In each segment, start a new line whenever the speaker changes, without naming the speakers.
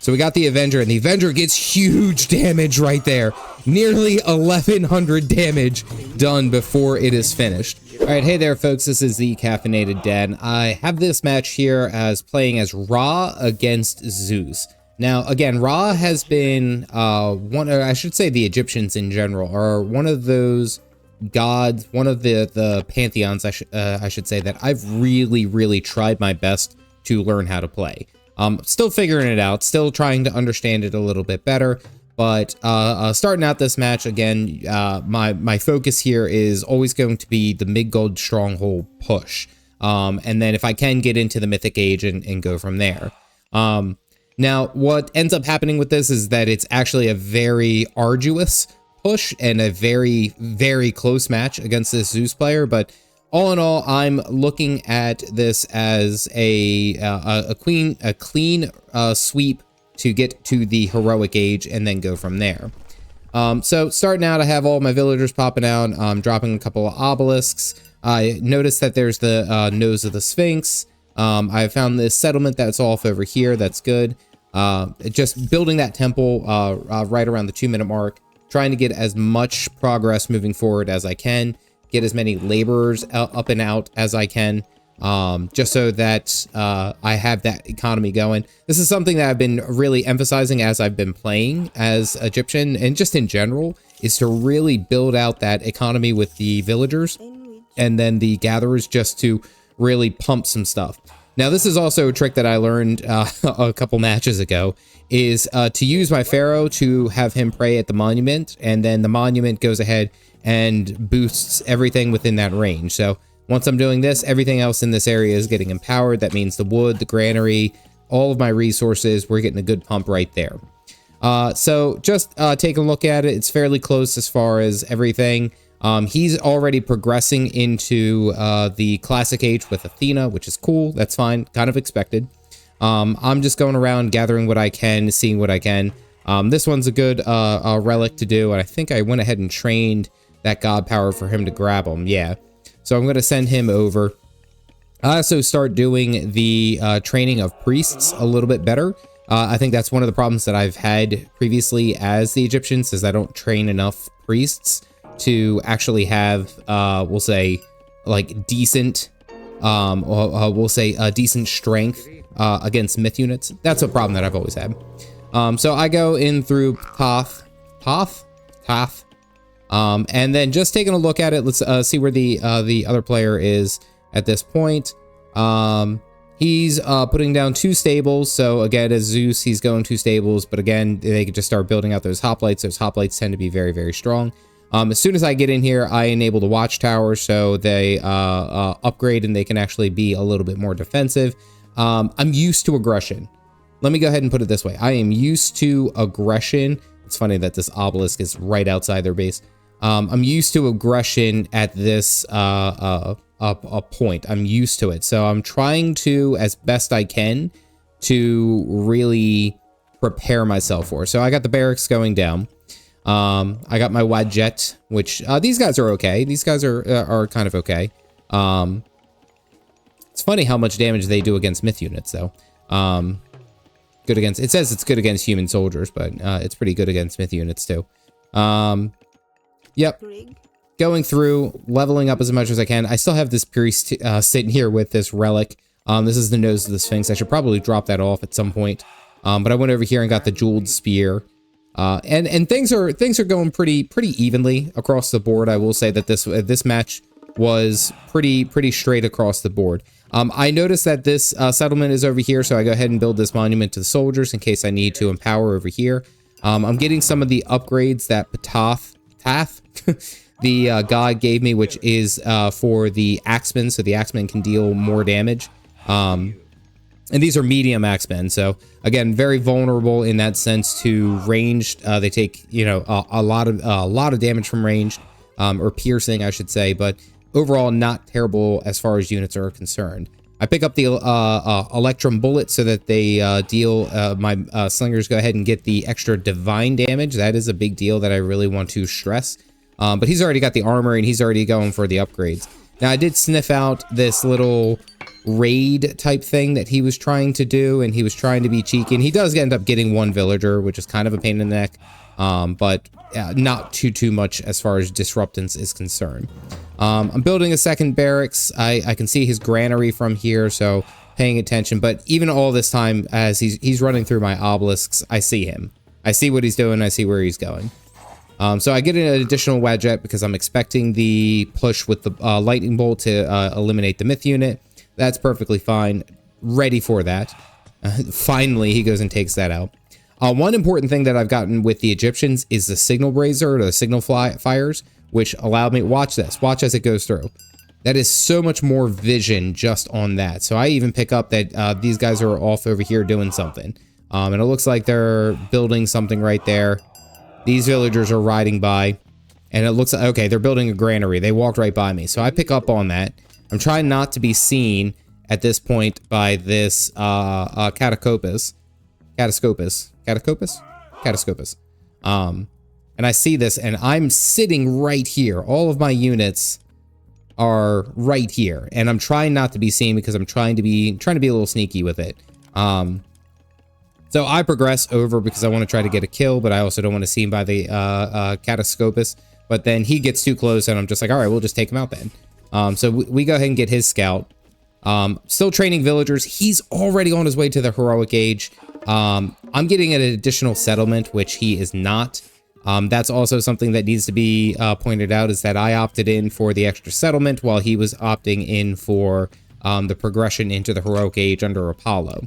So we got the Avenger, and the Avenger gets huge damage right there. Nearly 1,100 damage done before it is finished. All right, hey there, folks. This is the Caffeinated Dad. I have this match here as playing as Ra against Zeus. Now, again, Ra has been I should say the Egyptians in general are one of those gods, one of the pantheons, I should say, that I've really tried my best to learn how to play. Still figuring it out, still trying to understand it a little bit better, but starting out this match, again, my focus here is always going to be the Midgard Stronghold push, and then if I can get into the Mythic Age and go from there. Now, what ends up happening with this is that it's actually a very arduous push and a very close match against this Zeus player, but all in all, I'm looking at this as a clean sweep to get to the heroic age and then go from there. So starting out, I have all my villagers popping out. I'm dropping a couple of obelisks. I noticed that there's the nose of the Sphinx. I found this settlement that's off over here. That's good. Just building that temple right around the 2-minute mark, trying to get as much progress moving forward as I can. Get as many laborers up and out as I can, just so that I have that economy going. This is something that I've been really emphasizing as I've been playing as Egyptian, and just in general, is to really build out that economy with the villagers and then the gatherers, just to really pump some stuff. Now, this is also a trick that I learned a couple matches ago, is to use my pharaoh to have him pray at the monument, and then the monument goes ahead and boosts everything within that range. So once I'm doing this, everything else in this area is getting empowered. That means the wood, the granary, all of my resources, we're getting a good pump right there. So just take a look at it. It's fairly close as far as everything. He's already progressing into the classic age with Athena, which is cool. That's fine, kind of expected. I'm just going around gathering what I can, seeing what I can. This one's a good relic to do, and I think I went ahead and trained that god power for him to grab him. Yeah, so I'm going to send him over. I also start doing the training of priests a little bit better. I think that's one of the problems that I've had previously as the Egyptians, is I don't train enough priests to actually have, we'll say, like decent, we'll say decent strength against myth units. That's a problem that I've always had. So I go in through Thoth, and then just taking a look at it, let's see where the other player is at this point. He's putting down 2 stables. So again, as Zeus, he's going 2 stables, but again, they could just start building out those hoplites. Those hoplites tend to be very strong. As soon as I get in here, I enable the watchtower, so they upgrade and they can actually be a little bit more defensive. I'm used to aggression. Let me go ahead and put it this way. I am used to aggression. It's funny that this obelisk is right outside their base. I'm used to aggression at this point. I'm used to it. So I'm trying to, as best I can, to really prepare myself for. So I got the barracks going down. I got my Wadjet, which these guys are okay. These guys are kind of okay. It's funny how much damage they do against myth units, though. Good against, it says it's good against human soldiers, but it's pretty good against myth units too. Yep. Going through, leveling up as much as I can. I still have this priest sitting here with this relic. This is the nose of the Sphinx. I should probably drop that off at some point. But I went over here and got the jeweled spear. And things are going pretty evenly across the board. I will say that this match was pretty straight across the board. I noticed that this settlement is over here, so I go ahead and build this monument to the soldiers in case I need to empower over here. I'm getting some of the upgrades that Ptah, the god, gave me, which is for the axemen, so the axemen can deal more damage. And these are medium axemen, so again, very vulnerable in that sense to ranged. They take, you know, a lot of damage from ranged, or piercing, I should say, but overall not terrible as far as units are concerned. I pick up the Electrum bullet so that they deal, my slingers go ahead and get the extra divine damage. That is a big deal that I really want to stress. But he's already got the armor and he's already going for the upgrades. Now I did sniff out this little raid type thing that he was trying to do, and he was trying to be cheeky, and he does end up getting one villager, which is kind of a pain in the neck, but not too much as far as disruptance is concerned. I'm building a second barracks. I can see his granary from here, so paying attention, but even all this time as he's running through my obelisks, I see him. I see what he's doing, I see where he's going. So I get an additional wedget because I'm expecting the push with the lightning bolt to eliminate the myth unit. That's perfectly fine. Ready for that. Finally, he goes and takes that out. One important thing that I've gotten with the Egyptians is the signal brazier, or the signal fires, which allowed me, watch this, watch as it goes through. That is so much more vision just on that. So I even pick up that these guys are off over here doing something. And it looks like they're building something right there. These villagers are riding by, and it looks like, okay, they're building a granary. They walked right by me. So I pick up on that. I'm trying not to be seen at this point by this catacopus. And I see this, and I'm sitting right here. All of my units are right here, and I'm trying not to be seen because I'm trying to be a little sneaky with it. So I progress over because I want to try to get a kill, but I also don't want to see him by the catacopus. But then he gets too close, and I'm just like, all right, we'll just take him out then. So we go ahead and get his scout. Still training villagers. He's already on his way to the heroic age. I'm getting an additional settlement, which he is not. That's also something that needs to be pointed out, is that I opted in for the extra settlement while he was opting in for the progression into the heroic age under Apollo.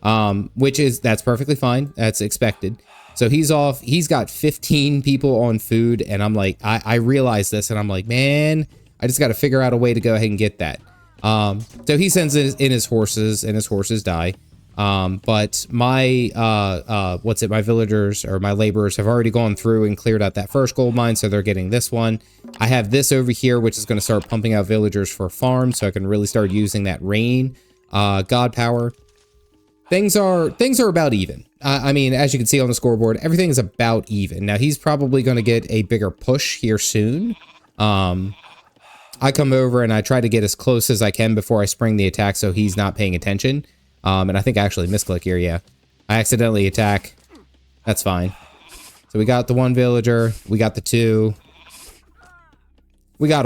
That's perfectly fine. That's expected. So he's off. He's got 15 people on food, and I'm like, I realize this, and I'm like, man, I just got to figure out a way to go ahead and get that. So he sends in his horses, and his horses die. But my, my villagers or my laborers have already gone through and cleared out that first gold mine, so they're getting this one. I have this over here, which is going to start pumping out villagers for farms, so I can really start using that rain, god power. Things are about even. I mean, as you can see on the scoreboard, everything is about even. Now, he's probably going to get a bigger push here soon. I come over and I try to get as close as I can before I spring the attack so he's not paying attention. And I think I actually misclick here, yeah. I accidentally attack. That's fine. So we got the one villager. We got the two. We got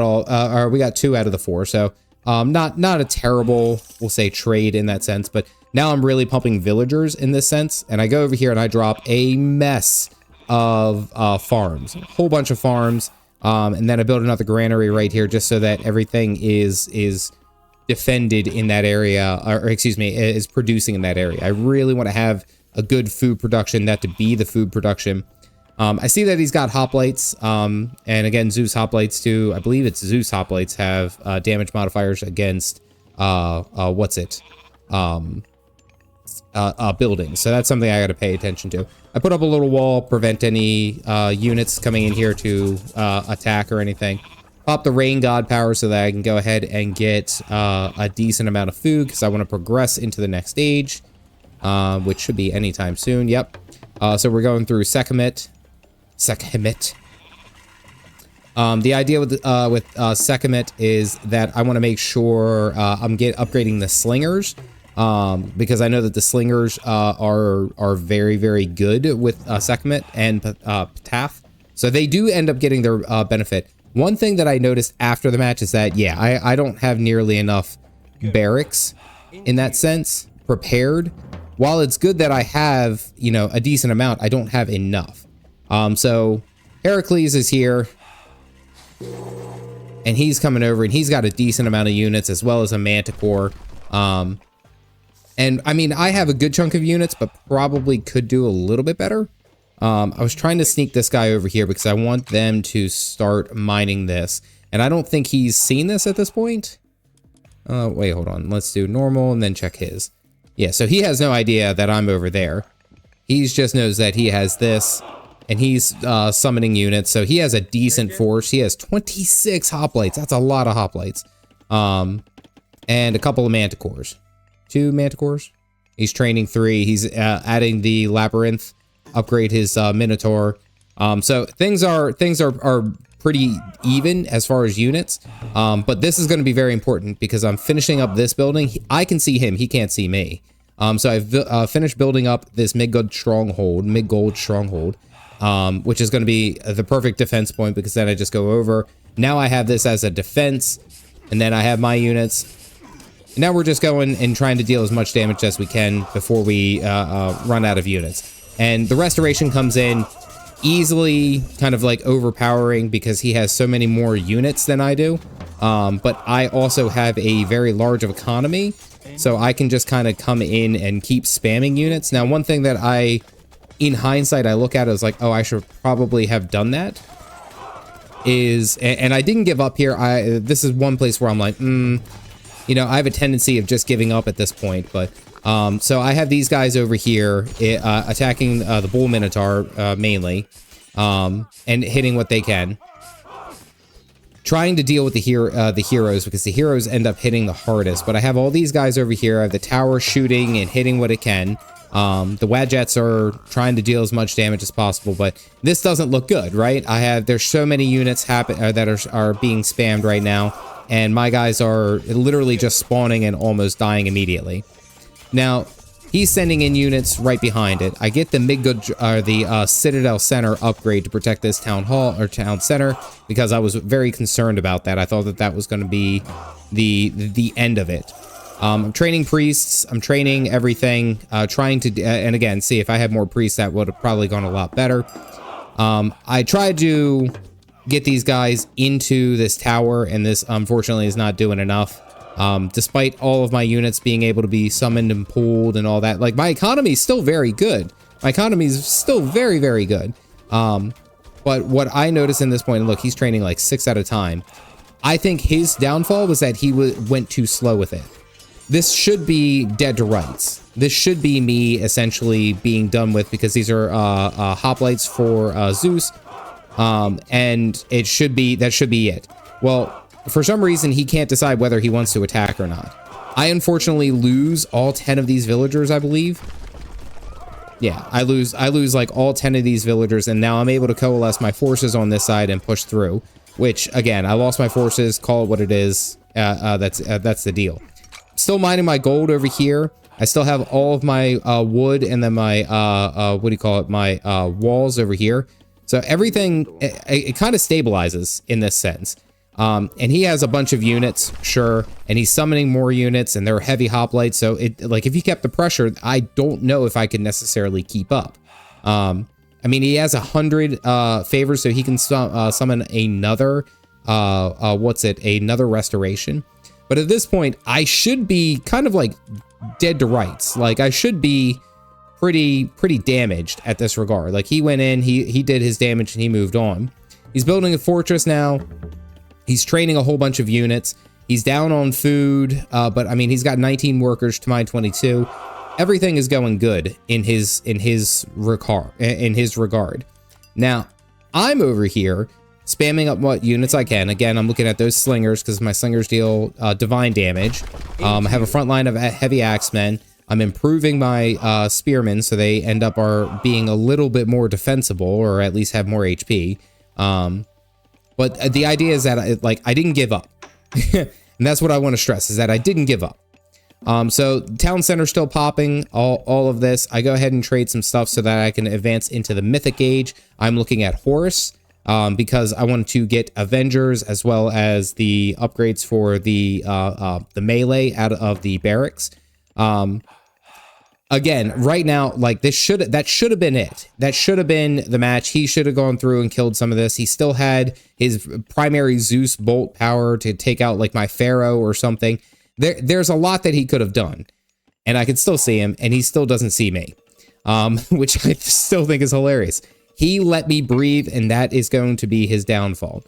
we got 2 out of the 4. So not a terrible, we'll say, trade in that sense. But now I'm really pumping villagers in this sense. And I go over here and I drop a mess of farms. A whole bunch of farms. And then I build another granary right here just so that everything is defended in that area, or excuse me, is producing in that area. I really want to have a good food production, that to be the food production. I see that he's got hoplites, and again, Zeus hoplites too. I believe it's Zeus hoplites have damage modifiers against buildings. So that's something I got to pay attention to. I put up a little wall, prevent any units coming in here to attack or anything. Pop the rain god power so that I can go ahead and get a decent amount of food because I want to progress into the next stage, which should be anytime soon. Yep. So we're going through Sekhmet. The idea with Sekhmet is that I want to make sure I'm upgrading the slingers, because I know that the slingers are very, very good with Sekhmet and Ptah. So they do end up getting their benefit. One thing that I noticed after the match is that, yeah, I don't have nearly enough barracks in that sense prepared. While it's good that I have, you know, a decent amount, I don't have enough. So Heracles is here, and he's coming over, and he's got a decent amount of units as well as a manticore. And I mean, I have a good chunk of units, but probably could do a little bit better. I was trying to sneak this guy over here because I want them to start mining this. And I don't think he's seen this at this point. Wait, hold on. Let's do normal and then check his. Yeah, so he has no idea that I'm over there. He just knows that he has this, and he's summoning units. So he has a decent force. He has 26 hoplites. That's a lot of hoplites. And a couple of manticores. 2 manticores. He's training 3. He's adding the labyrinth. Upgrade his Minotaur. So things are pretty even as far as units. But this is going to be very important because I'm finishing up this building. I can see him. He can't see me. So I've finished building up this mid-gold stronghold, which is going to be the perfect defense point because then I just go over. Now I have this as a defense, and then I have my units. Now we're just going and trying to deal as much damage as we can before we run out of units. And the restoration comes in easily, kind of like overpowering because he has so many more units than I do. But I also have a very large of economy, so I can just kind of come in and keep spamming units. Now, one thing that in hindsight, I look at is like, oh, I should probably have done that. And I didn't give up here. This is one place where I'm like, you know, I have a tendency of just giving up at this point, but so I have these guys over here attacking the Bull Minotaur mainly, and hitting what they can. Trying to deal with the heroes because the heroes end up hitting the hardest. But I have all these guys over here. I have the tower shooting and hitting what it can. The Wadjets are trying to deal as much damage as possible, but this doesn't look good, right? There's so many units that are being spammed right now, and my guys are literally just spawning and almost dying immediately. Now, he's sending in units right behind it. I get the Citadel Center upgrade to protect this town hall or town center because I was very concerned about that. I thought that was going to be the end of it. I'm training priests. I'm training everything. Trying to and again, see if I had more priests, that would have probably gone a lot better. I tried to get these guys into this tower, and this unfortunately is not doing enough. Despite all of my units being able to be summoned and pulled and all that, like my economy is still very good. My economy is still very, very good. But what I noticed in this point, look, he's training like 6 at a time. I think his downfall was that he went too slow with it. This should be dead to rights. This should be me essentially being done with because these are hoplites for Zeus. And that should be it. Well, for some reason, he can't decide whether he wants to attack or not. I unfortunately lose all 10 of these villagers, I believe. Yeah, I lose like all 10 of these villagers, and now I'm able to coalesce my forces on this side and push through. Which, again, I lost my forces, call it what it is. That's the deal. Still mining my gold over here. I still have all of my wood and then my, my walls over here. So everything, it kind of stabilizes in this sense. And he has a bunch of units, sure, and he's summoning more units, and they're heavy hoplites, so if he kept the pressure, I don't know if I could necessarily keep up. I mean, he has 100 favors, so he can summon another, another restoration. But at this point, I should be kind of like dead to rights. Like, I should be pretty damaged at this regard. Like, he went in, he did his damage, and he moved on. He's building a fortress now. He's training a whole bunch of units. He's down on food, but I mean, he's got 19 workers to my 22. Everything is going good in his regard. Now, I'm over here spamming up what units I can. Again, I'm looking at those slingers because my slingers deal divine damage. I have a front line of heavy axemen. I'm improving my spearmen so they end up being a little bit more defensible, or at least have more HP. But the idea is that I didn't give up. And that's what I want to stress, is that I didn't give up. So town center still popping, all of this. I go ahead and trade some stuff so that I can advance into the mythic age. I'm looking at Horus, because I want to get Avengers as well as the upgrades for the melee out of the barracks. Again, right now, like that should have been it. That should have been the match. He should have gone through and killed some of this. He still had his primary Zeus bolt power to take out like my Pharaoh or something. There's a lot that he could have done, and I could still see him, and he still doesn't see me, which I still think is hilarious. He let me breathe, and that is going to be his downfall.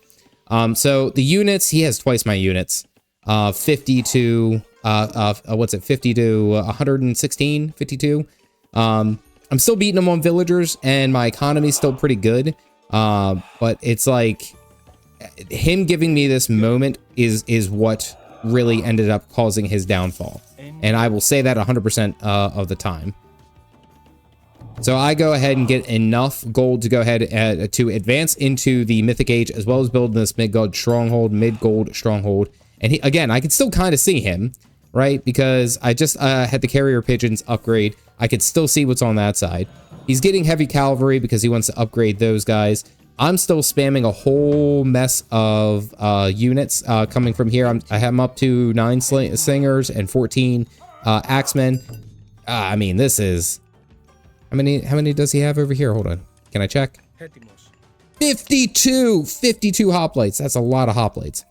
So the units, he has twice my units, 50 to 116, 52. I'm still beating him on villagers, and my economy's still pretty good. But it's like him giving me this moment is what really ended up causing his downfall. And I will say that 100% of the time. So I go ahead and get enough gold to go ahead to advance into the Mythic Age, as well as build this mid-gold stronghold, And again, I can still kind of see him, right? Because I just had the carrier pigeons upgrade. I could still see what's on that side. He's getting heavy cavalry because he wants to upgrade those guys. I'm still spamming a whole mess of units coming from here. I have him up to 9 slingers and 14 axemen. I mean, this is... How many does he have over here? Hold on. Can I check? 52! 52 hoplites. That's a lot of hoplites.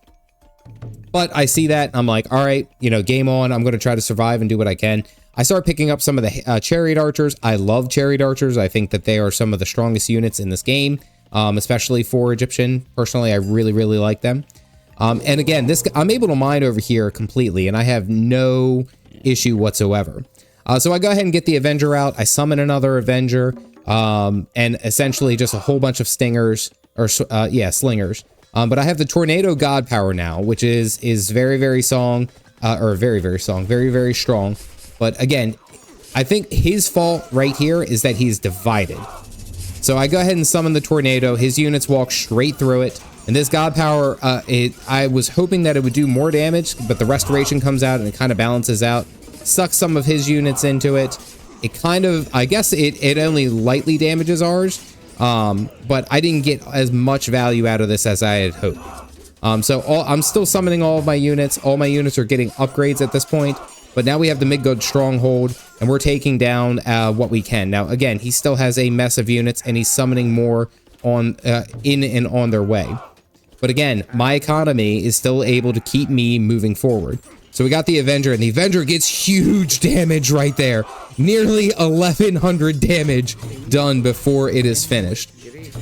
But I see that. I'm like, all right, you know, game on. I'm going to try to survive and do what I can. I start picking up some of the chariot archers. I love chariot archers. I think that they are some of the strongest units in this game, especially for Egyptian. Personally, I really, really like them. And again, I'm able to mine over here completely, and I have no issue whatsoever. So I go ahead and get the Avenger out. I summon another Avenger, and essentially just a whole bunch of stingers, or slingers. But I have the Tornado God Power now, which is very, very strong. But again, I think his fault right here is that he's divided. So I go ahead and summon the Tornado. His units walk straight through it. And this God Power, I was hoping that it would do more damage, but the Restoration comes out and it kind of balances out. Sucks some of his units into it. It kind of, I guess it only lightly damages ours. But I didn't get as much value out of this as I had hoped. I'm still summoning all of my units. All my units are getting upgrades at this point. But now we have the Midgard Stronghold, and we're taking down what we can. Now, again, he still has a mess of units, and he's summoning more on in and on their way. But again, my economy is still able to keep me moving forward. So we got the Avenger, and the Avenger gets huge damage right there. Nearly 1,100 damage done before it is finished.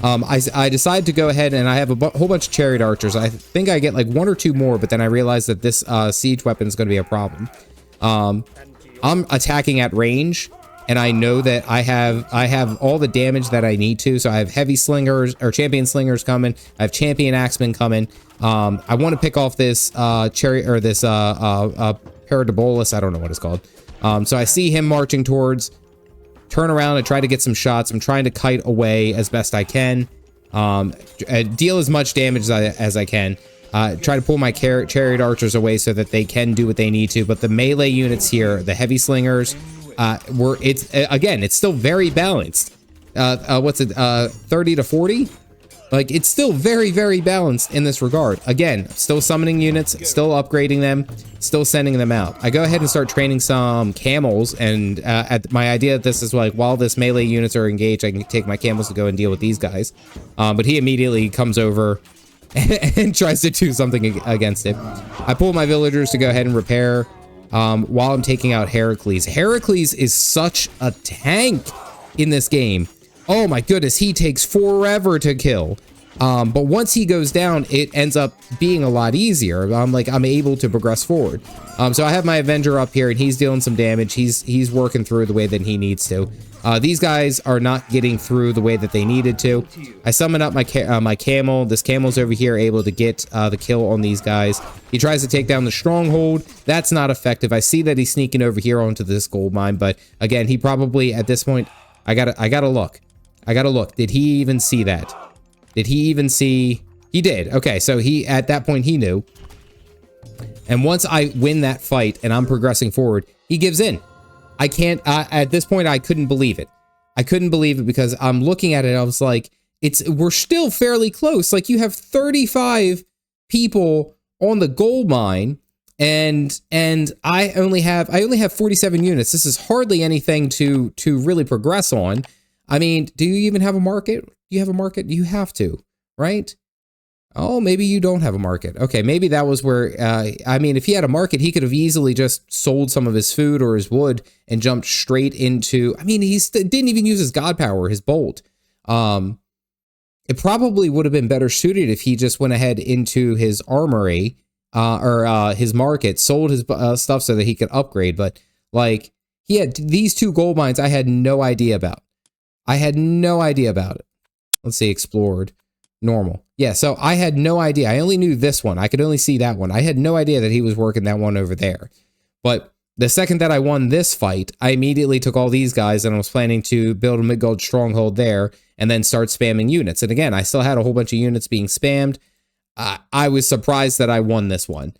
I decided to go ahead, and I have a whole bunch of chariot archers. I think I get like 1 or 2 more, but then I realized that this siege weapon is going to be a problem. I'm attacking at range, and I know that I have all the damage that I need to. So I have heavy slingers or champion slingers coming. I have champion axemen coming. I want to pick off this chariot or this Paradobolus. I don't know what it's called. So I see him marching towards. Turn around and try to get some shots. I'm trying to kite away as best I can. Deal as much damage as I can. Try to pull my chariot archers away so that they can do what they need to. But the melee units here, the heavy slingers, it's still very balanced. What's it? 30 to 40? Like, it's still very, very balanced in this regard. Again, still summoning units, still upgrading them, still sending them out. I go ahead and start training some camels, and my idea of this is like, while this melee units are engaged, I can take my camels to go and deal with these guys. But he immediately comes over and tries to do something against it. I pull my villagers to go ahead and repair while I'm taking out Heracles. Heracles is such a tank in this game. Oh my goodness, he takes forever to kill. But once he goes down, it ends up being a lot easier. I'm able to progress forward. So I have my Avenger up here, and he's dealing some damage. He's working through the way that he needs to. These guys are not getting through the way that they needed to. I summon up my camel. This camel's over here able to get the kill on these guys. He tries to take down the stronghold. That's not effective. I see that he's sneaking over here onto this gold mine, but again, he probably at this point, I gotta look. Did he even see that? Did he even see? He did. Okay, so at that point he knew. And once I win that fight and I'm progressing forward, he gives in. I can't, at this point, I couldn't believe it. I couldn't believe it because I'm looking at it. I was like, we're still fairly close. Like, you have 35 people on the gold mine, and I only have 47 units. This is hardly anything to really progress on. I mean, do you even have a market? Do you have a market? You have to, right? Oh, maybe you don't have a market. Okay, maybe that was where, I mean, if he had a market, he could have easily just sold some of his food or his wood and jumped straight into, I mean, he didn't even use his god power, his bolt. It probably would have been better suited if he just went ahead into his armory, or his market, sold his stuff so that he could upgrade. But, like, he had these 2 gold mines I had no idea about. I had no idea about it. Let's see, explored. Normal. Yeah, so I had no idea. I only knew this one. I could only see that one. I had no idea that he was working that one over there. But The second that I won this fight, I immediately took all these guys and I was planning to build a Midgard stronghold there and then start spamming units. And again, I still had a whole bunch of units being spammed. I was surprised that I won this one.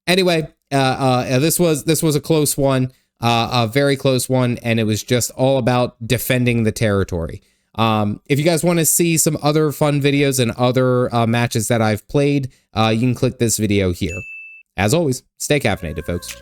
Anyway, this was a close one, a very close one, and it was just all about defending the territory. If you guys want to see some other fun videos and other matches that I've played, you can click this video here. As always, stay caffeinated, folks.